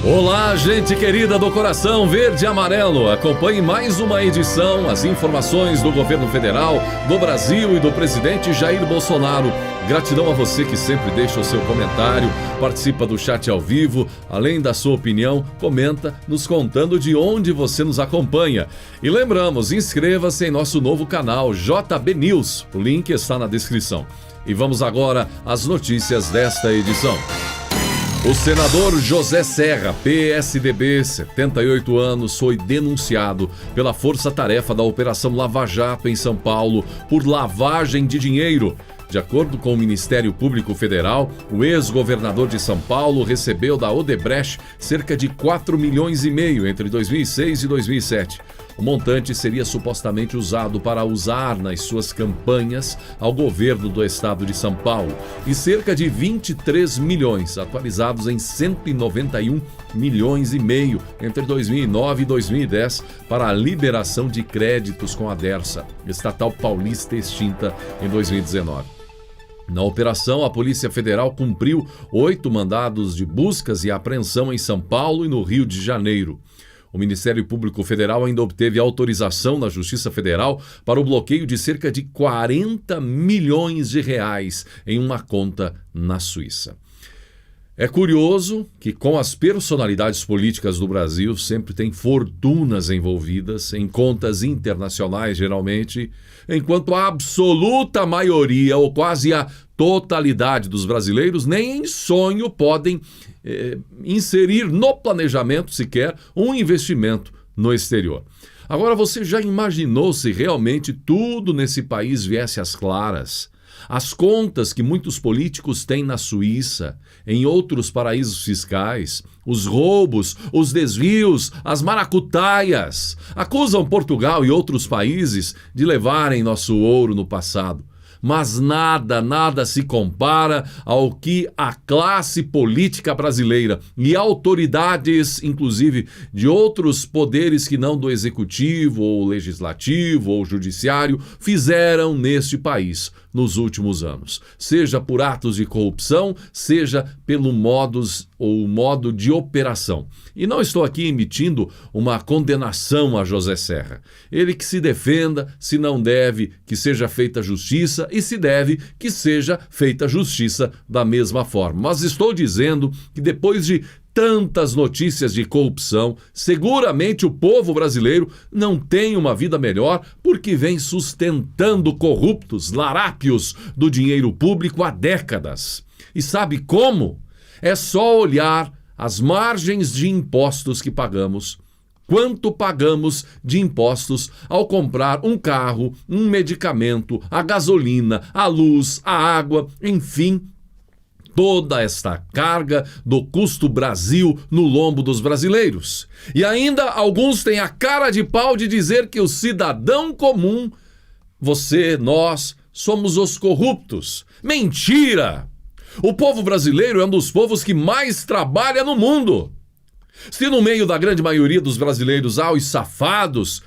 Olá, gente querida do coração verde e amarelo. Acompanhe mais uma edição, as informações do governo federal, do Brasil e do presidente Jair Bolsonaro. Gratidão a você que sempre deixa o seu comentário, participa do chat ao vivo, além da sua opinião, comenta nos contando de onde você nos acompanha. E lembramos, inscreva-se em nosso novo canal JB News, o link está na descrição. E vamos agora às notícias desta edição. O senador José Serra, PSDB, 78 anos, foi denunciado pela Força-Tarefa da Operação Lava Jato em São Paulo por lavagem de dinheiro. De acordo com o Ministério Público Federal, o ex-governador de São Paulo recebeu da Odebrecht cerca de 4,5 milhões entre 2006 e 2007. O montante seria supostamente usado para usar nas suas campanhas ao governo do estado de São Paulo e cerca de 23 milhões, atualizados em 191,5 milhões entre 2009 e 2010 para a liberação de créditos com a Dersa, estatal paulista extinta em 2019. Na operação, a Polícia Federal cumpriu 8 mandados de buscas e apreensão em São Paulo e no Rio de Janeiro. O Ministério Público Federal ainda obteve autorização na Justiça Federal para o bloqueio de cerca de 40 milhões de reais em uma conta na Suíça. É curioso que com as personalidades políticas do Brasil sempre tem fortunas envolvidas em contas internacionais geralmente, enquanto a absoluta maioria ou quase a totalidade dos brasileiros nem em sonho podem inserir no planejamento sequer um investimento no exterior. Agora, você já imaginou se realmente tudo nesse país viesse às claras? As contas que muitos políticos têm na Suíça, em outros paraísos fiscais, os roubos, os desvios, as maracutaias, acusam Portugal e outros países de levarem nosso ouro no passado. Mas nada se compara ao que a classe política brasileira e autoridades, inclusive de outros poderes que não do executivo ou legislativo ou judiciário, fizeram neste país nos últimos anos. Seja por atos de corrupção, seja pelo modo de operação. E não estou aqui emitindo uma condenação a José Serra. Ele que se defenda, se não deve, que seja feita justiça, e se deve, que seja feita justiça da mesma forma. Mas estou dizendo que depois de tantas notícias de corrupção, seguramente o povo brasileiro não tem uma vida melhor porque vem sustentando corruptos, larápios do dinheiro público há décadas. E sabe como? É só olhar as margens de impostos que pagamos. Quanto pagamos de impostos ao comprar um carro, um medicamento, a gasolina, a luz, a água, enfim, toda esta carga do custo Brasil no lombo dos brasileiros. E ainda alguns têm a cara de pau de dizer que o cidadão comum, você, nós, somos os corruptos. Mentira! O povo brasileiro é um dos povos que mais trabalha no mundo. Se no meio da grande maioria dos brasileiros há os safados,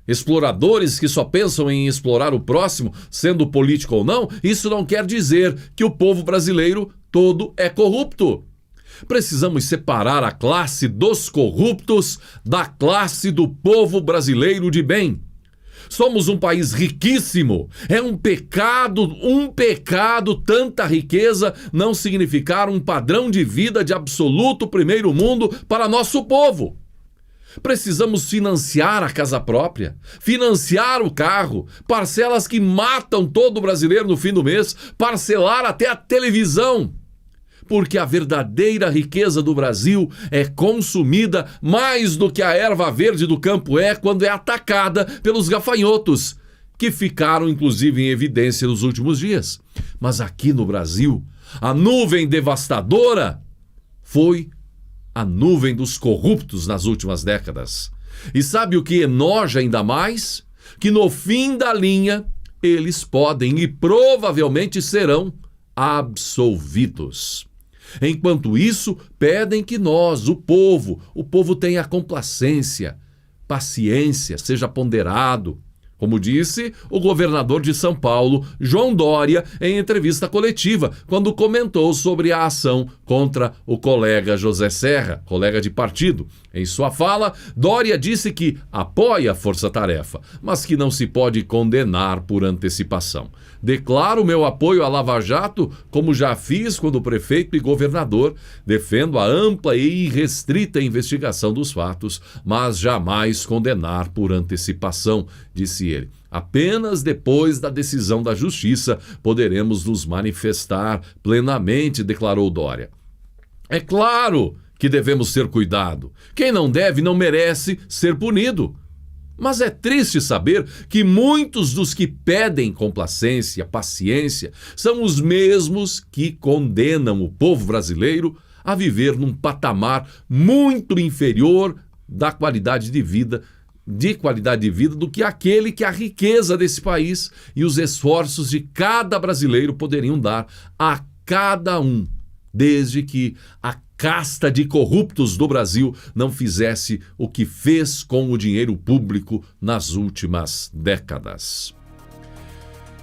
exploradores que só pensam em explorar o próximo, sendo político ou não, isso não quer dizer que o povo brasileiro todo é corrupto. Precisamos separar a classe dos corruptos da classe do povo brasileiro de bem. Somos um país riquíssimo. É um pecado tanta riqueza não significar um padrão de vida de absoluto primeiro mundo para nosso povo. Precisamos financiar a casa própria, financiar o carro, parcelas que matam todo brasileiro no fim do mês, parcelar até a televisão. Porque a verdadeira riqueza do Brasil é consumida mais do que a erva verde do campo é quando é atacada pelos gafanhotos, que ficaram inclusive em evidência nos últimos dias. Mas aqui no Brasil, a nuvem devastadora foi a nuvem dos corruptos nas últimas décadas. E sabe o que enoja ainda mais? Que no fim da linha, eles podem e provavelmente serão absolvidos. Enquanto isso, pedem que nós, o povo tenha complacência, paciência, seja ponderado. como disse o governador de São Paulo, João Dória, em entrevista coletiva, quando comentou sobre a ação contra o colega José Serra, colega de partido. Em sua fala, Dória disse que apoia a força-tarefa, mas que não se pode condenar por antecipação. Declaro meu apoio à Lava Jato, como já fiz quando prefeito e governador. Defendo a ampla e irrestrita investigação dos fatos, mas jamais condenar por antecipação, disse ele. Apenas depois da decisão da Justiça poderemos nos manifestar plenamente, declarou Dória. É claro que devemos ter cuidado. Quem não deve não merece ser punido. Mas é triste saber que muitos dos que pedem complacência, paciência, são os mesmos que condenam o povo brasileiro a viver num patamar muito inferior de qualidade de vida do que aquele que a riqueza desse país e os esforços de cada brasileiro poderiam dar a cada um, desde que a casta de corruptos do Brasil não fizesse o que fez com o dinheiro público nas últimas décadas.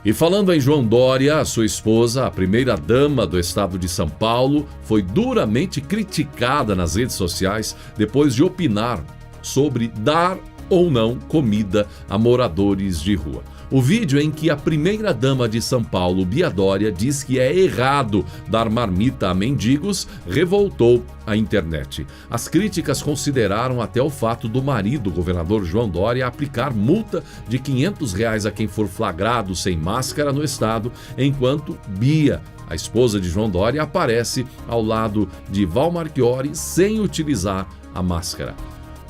E falando em João Dória, a sua esposa, a primeira-dama do estado de São Paulo, foi duramente criticada nas redes sociais depois de opinar sobre dar ou não comida a moradores de rua. O vídeo em que a primeira-dama de São Paulo, Bia Dória, diz que é errado dar marmita a mendigos, revoltou a internet. As críticas consideraram até o fato do marido, o governador João Dória, aplicar multa de R$500 a quem for flagrado sem máscara no estado, enquanto Bia, a esposa de João Dória, aparece ao lado de Val Marchiori sem utilizar a máscara.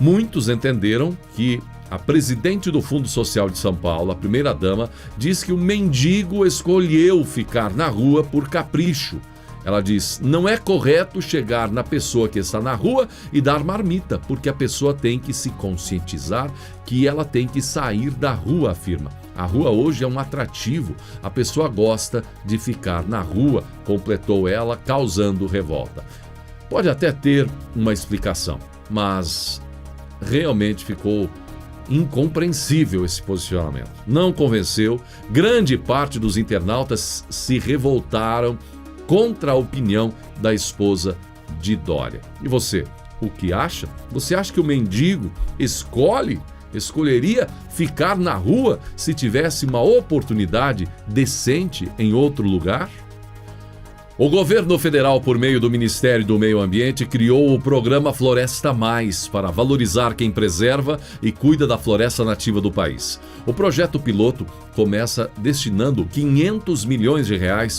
Muitos entenderam que a presidente do Fundo Social de São Paulo, a primeira-dama, diz que o mendigo escolheu ficar na rua por capricho. Ela diz: não é correto chegar na pessoa que está na rua e dar marmita, porque a pessoa tem que se conscientizar que ela tem que sair da rua, afirma. A rua hoje é um atrativo, a pessoa gosta de ficar na rua, completou ela, causando revolta. Pode até ter uma explicação, mas realmente ficou incompreensível esse posicionamento. Não convenceu. Grande parte dos internautas se revoltaram contra a opinião da esposa de Dória. E você, o que acha? Você acha que o mendigo escolheria ficar na rua se tivesse uma oportunidade decente em outro lugar? O governo federal, por meio do Ministério do Meio Ambiente, criou o programa Floresta Mais para valorizar quem preserva e cuida da floresta nativa do país. O projeto piloto começa destinando R$500 milhões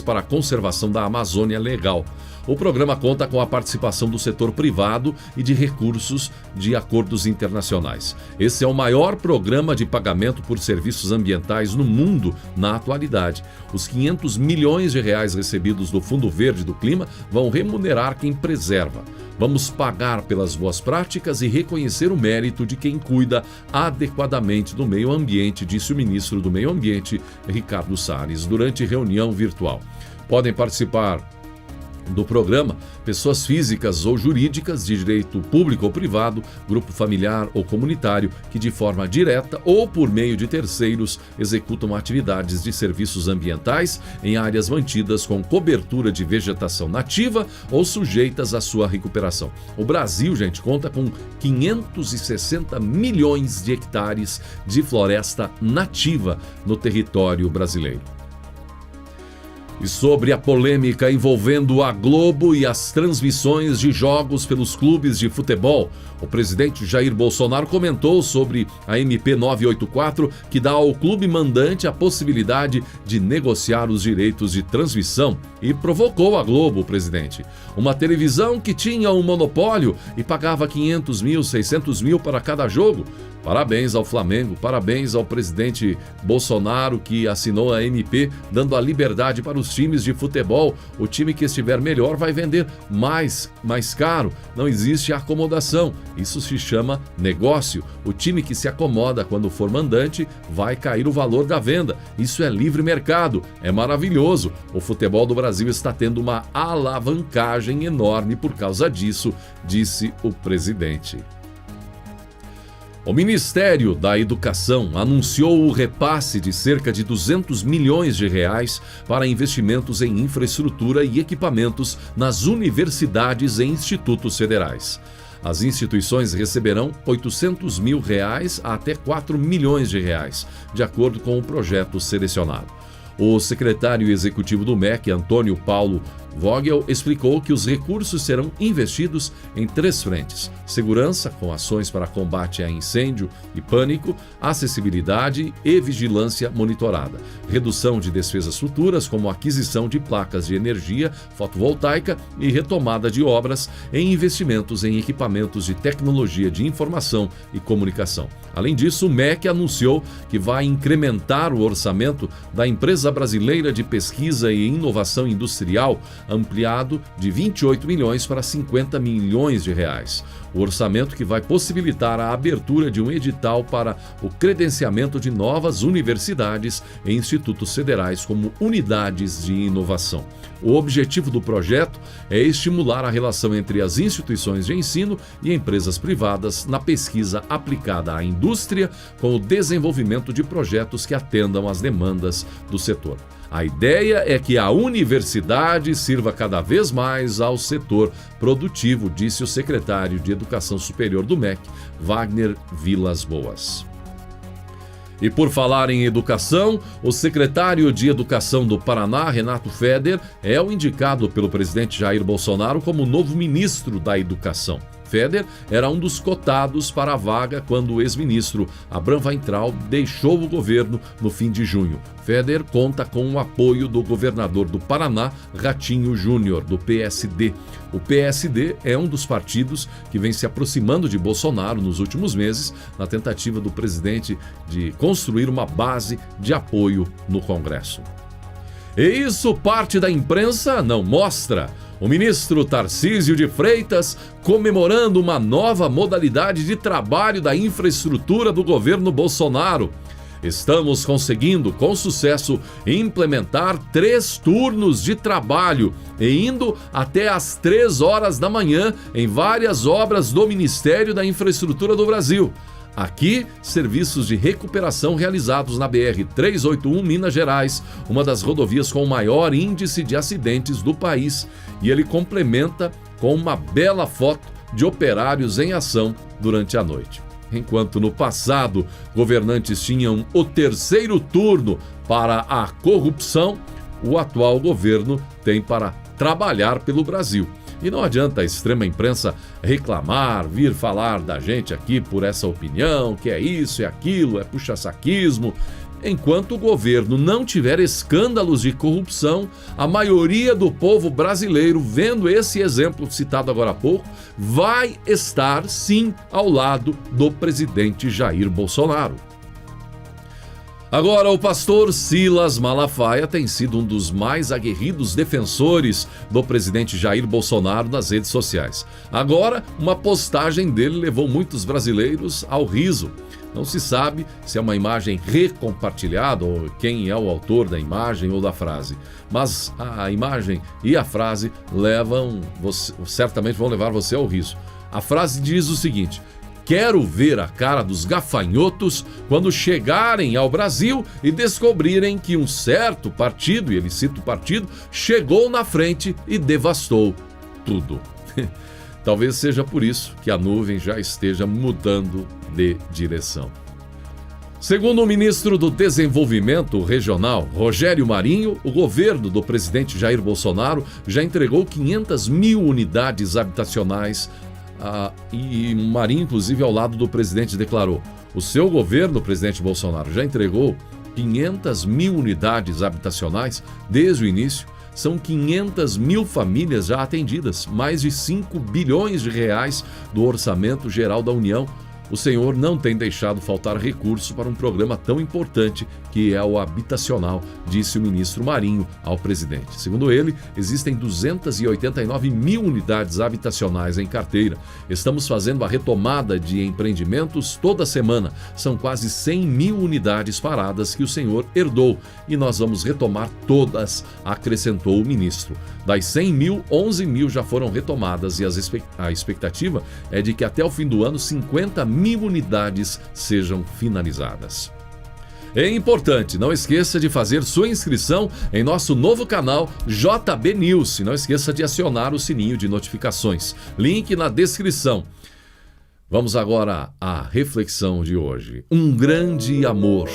para a conservação da Amazônia Legal. O programa conta com a participação do setor privado e de recursos de acordos internacionais. Esse é o maior programa de pagamento por serviços ambientais no mundo na atualidade. Os R$500 milhões recebidos do Fundo Verde do Clima vão remunerar quem preserva. Vamos pagar pelas boas práticas e reconhecer o mérito de quem cuida adequadamente do meio ambiente, disse o ministro do Meio Ambiente, Ricardo Salles, durante reunião virtual. Podem participar do programa pessoas físicas ou jurídicas de direito público ou privado, grupo familiar ou comunitário que de forma direta ou por meio de terceiros executam atividades de serviços ambientais em áreas mantidas com cobertura de vegetação nativa ou sujeitas à sua recuperação. O Brasil, gente, conta com 560 milhões de hectares de floresta nativa no território brasileiro. E sobre a polêmica envolvendo a Globo e as transmissões de jogos pelos clubes de futebol, o presidente Jair Bolsonaro comentou sobre a MP 984, que dá ao clube mandante a possibilidade de negociar os direitos de transmissão, e provocou a Globo, o presidente. Uma televisão que tinha um monopólio e pagava 500 mil, 600 mil para cada jogo. Parabéns ao Flamengo, parabéns ao presidente Bolsonaro, que assinou a MP, dando a liberdade para os times de futebol. O time que estiver melhor vai vender mais caro. Não existe acomodação. Isso se chama negócio. O time que se acomoda quando for mandante vai cair o valor da venda. Isso é livre mercado. É maravilhoso. O futebol do Brasil está tendo uma alavancagem enorme por causa disso, disse o presidente. O Ministério da Educação anunciou o repasse de cerca de 200 milhões de reais para investimentos em infraestrutura e equipamentos nas universidades e institutos federais. As instituições receberão R$ 800 mil a até 4 milhões de reais, de acordo com o projeto selecionado. O secretário executivo do MEC, Antônio Paulo Vogel, explicou que os recursos serão investidos em 3 frentes: segurança, com ações para combate a incêndio e pânico, acessibilidade e vigilância monitorada, redução de despesas futuras, como aquisição de placas de energia fotovoltaica e retomada de obras e investimentos em equipamentos de tecnologia de informação e comunicação. Além disso, o MEC anunciou que vai incrementar o orçamento da Empresa Brasileira de Pesquisa e Inovação Industrial, ampliado de 28 milhões para 50 milhões de reais. O orçamento que vai possibilitar a abertura de um edital para o credenciamento de novas universidades e institutos federais como unidades de inovação. O objetivo do projeto é estimular a relação entre as instituições de ensino e empresas privadas na pesquisa aplicada à indústria, com o desenvolvimento de projetos que atendam às demandas do setor. A ideia é que a universidade sirva cada vez mais ao setor produtivo, disse o secretário de Educação Superior do MEC, Wagner Vilas Boas. E por falar em educação, o secretário de Educação do Paraná, Renato Feder, é o indicado pelo presidente Jair Bolsonaro como novo ministro da Educação. Feder era um dos cotados para a vaga quando o ex-ministro Abraham Weintraub deixou o governo no fim de junho. Feder conta com o apoio do governador do Paraná, Ratinho Júnior, do PSD. O PSD é um dos partidos que vem se aproximando de Bolsonaro nos últimos meses, na tentativa do presidente de construir uma base de apoio no Congresso. E isso parte da imprensa não mostra. O ministro Tarcísio de Freitas comemorando uma nova modalidade de trabalho da infraestrutura do governo Bolsonaro. Estamos conseguindo, com sucesso, implementar 3 turnos de trabalho e indo até às 3 horas da manhã em várias obras do Ministério da Infraestrutura do Brasil. Aqui, serviços de recuperação realizados na BR-381 Minas Gerais, uma das rodovias com o maior índice de acidentes do país. E ele complementa com uma bela foto de operários em ação durante a noite. Enquanto no passado, governantes tinham o 3º turno para a corrupção, o atual governo tem para trabalhar pelo Brasil. E não adianta a extrema imprensa reclamar, vir falar da gente aqui por essa opinião, que é isso, é aquilo, é puxa-saquismo. Enquanto o governo não tiver escândalos de corrupção, a maioria do povo brasileiro, vendo esse exemplo citado agora há pouco, vai estar sim ao lado do presidente Jair Bolsonaro. Agora, o pastor Silas Malafaia tem sido um dos mais aguerridos defensores do presidente Jair Bolsonaro nas redes sociais. Agora, uma postagem dele levou muitos brasileiros ao riso. Não se sabe se é uma imagem recompartilhada ou quem é o autor da imagem ou da frase. Mas a imagem e a frase certamente vão levar você ao riso. A frase diz o seguinte: quero ver a cara dos gafanhotos quando chegarem ao Brasil e descobrirem que um certo partido, e ele cita o partido, chegou na frente e devastou tudo. Talvez seja por isso que a nuvem já esteja mudando de direção. Segundo o ministro do Desenvolvimento Regional, Rogério Marinho, o governo do presidente Jair Bolsonaro já entregou 500 mil unidades habitacionais. E Marinho, inclusive, ao lado do presidente, declarou: o seu governo, presidente Bolsonaro, já entregou 500 mil unidades habitacionais desde o início. São 500 mil famílias já atendidas, mais de 5 bilhões de reais do Orçamento Geral da União. O senhor não tem deixado faltar recurso para um programa tão importante que é o habitacional, disse o ministro Marinho ao presidente. Segundo ele, existem 289 mil unidades habitacionais em carteira. Estamos fazendo a retomada de empreendimentos toda semana. São quase 100 mil unidades paradas que o senhor herdou e nós vamos retomar todas, acrescentou o ministro. Das 100 mil, 11 mil já foram retomadas e a expectativa é de que até o fim do ano 50 1000 unidades sejam finalizadas. É importante, não esqueça de fazer sua inscrição em nosso novo canal JB News e não esqueça de acionar o sininho de notificações. Link na descrição. Vamos agora à reflexão de hoje. Um grande amor.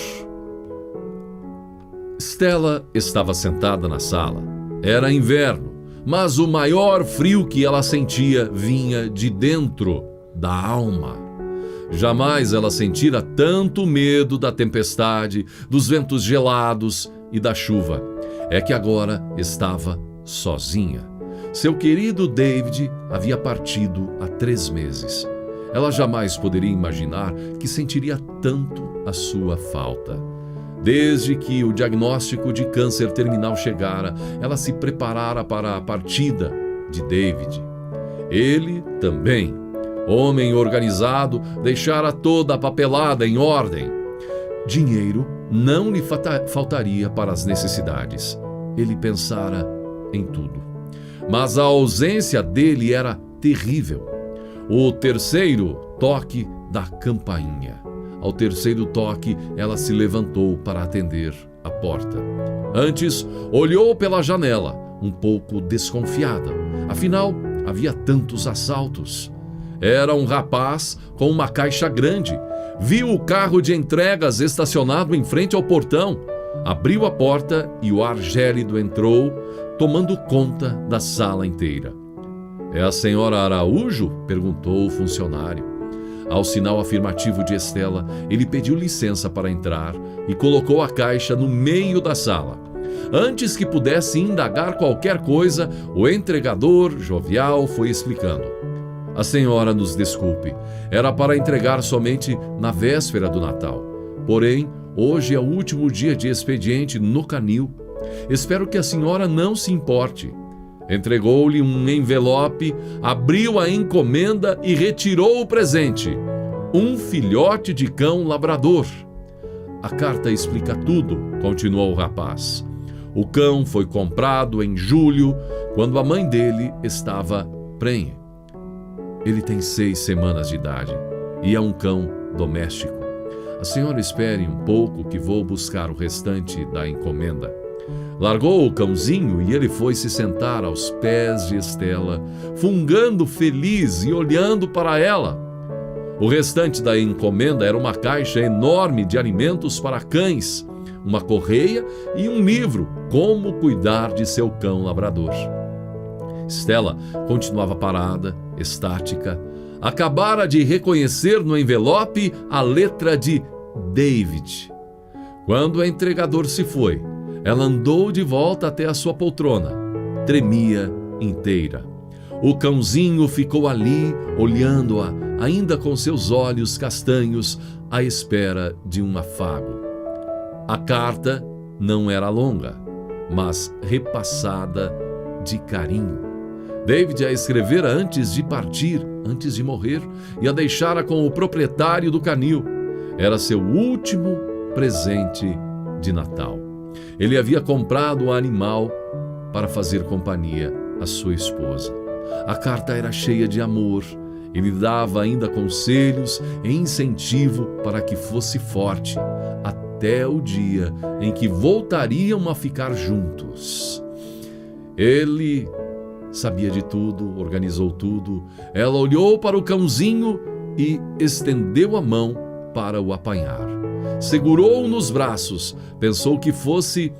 Stella estava sentada na sala. Era inverno, mas o maior frio que ela sentia vinha de dentro da alma. Jamais ela sentira tanto medo da tempestade, dos ventos gelados e da chuva. É que agora estava sozinha. Seu querido David havia partido há 3 meses. Ela jamais poderia imaginar que sentiria tanto a sua falta. Desde que o diagnóstico de câncer terminal chegara, ela se preparara para a partida de David. Ele também. Homem organizado, deixara toda a papelada em ordem. Dinheiro não lhe faltaria para as necessidades. Ele pensara em tudo. Mas a ausência dele era terrível. O terceiro toque da campainha. Ao terceiro toque, ela se levantou para atender a porta. Antes, olhou pela janela, um pouco desconfiada. Afinal, havia tantos assaltos. Era um rapaz com uma caixa grande. Viu o carro de entregas estacionado em frente ao portão. Abriu a porta e o ar gélido entrou, tomando conta da sala inteira. "É a senhora Araújo?" perguntou o funcionário. Ao sinal afirmativo de Stella, ele pediu licença para entrar e colocou a caixa no meio da sala. Antes que pudesse indagar qualquer coisa, o entregador, jovial, foi explicando. "A senhora nos desculpe, era para entregar somente na véspera do Natal. Porém, hoje é o último dia de expediente no canil. Espero que a senhora não se importe." Entregou-lhe um envelope, abriu a encomenda e retirou o presente. Um filhote de cão labrador. "A carta explica tudo", continuou o rapaz. "O cão foi comprado em julho, quando a mãe dele estava prenhe. Ele tem 6 semanas de idade e é um cão doméstico. A senhora espere um pouco que vou buscar o restante da encomenda." Largou o cãozinho e ele foi se sentar aos pés de Stella, fungando feliz e olhando para ela. O restante da encomenda era uma caixa enorme de alimentos para cães, uma correia e um livro, Como Cuidar de Seu Cão Labrador. Stella continuava parada, estática. Acabara de reconhecer no envelope a letra de David. Quando o entregador se foi, ela andou de volta até a sua poltrona. Tremia inteira. O cãozinho ficou ali, olhando-a, ainda com seus olhos castanhos, à espera de um afago. A carta não era longa, mas repassada de carinho. David a escrevera antes de partir, antes de morrer, e a deixara com o proprietário do canil. Era seu último presente de Natal. Ele havia comprado o animal para fazer companhia à sua esposa. A carta era cheia de amor. Ele dava ainda conselhos e incentivo para que fosse forte, até o dia em que voltariam a ficar juntos. Ele sabia de tudo, organizou tudo. Ela olhou para o cãozinho e estendeu a mão para o apanhar. Segurou-o nos braços, pensou que fosse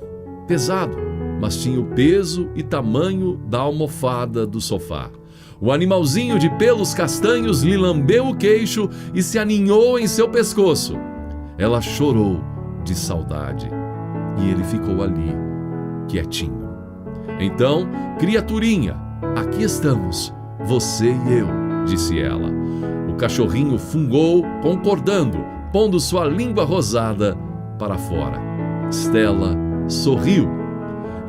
pesado, mas tinha o peso e tamanho da almofada do sofá. O animalzinho de pelos castanhos lhe lambeu o queixo e se aninhou em seu pescoço. Ela chorou de saudade e ele ficou ali, quietinho. Então, criaturinha, aqui estamos, você e eu, disse ela. O cachorrinho fungou, concordando, pondo sua língua rosada para fora. Stella sorriu.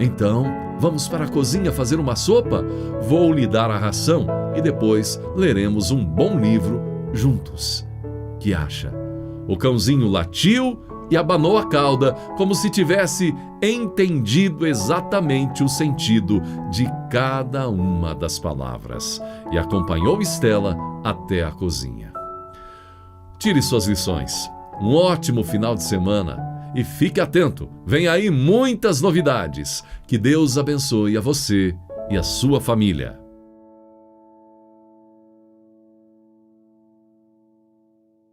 Então, vamos para a cozinha fazer uma sopa? Vou lhe dar a ração e depois leremos um bom livro juntos. Que acha? O cãozinho latiu e abanou a cauda, como se tivesse entendido exatamente o sentido de cada uma das palavras, e acompanhou Stella até a cozinha. Tire suas lições. Um ótimo final de semana e fique atento. Vem aí muitas novidades. Que Deus abençoe a você e a sua família.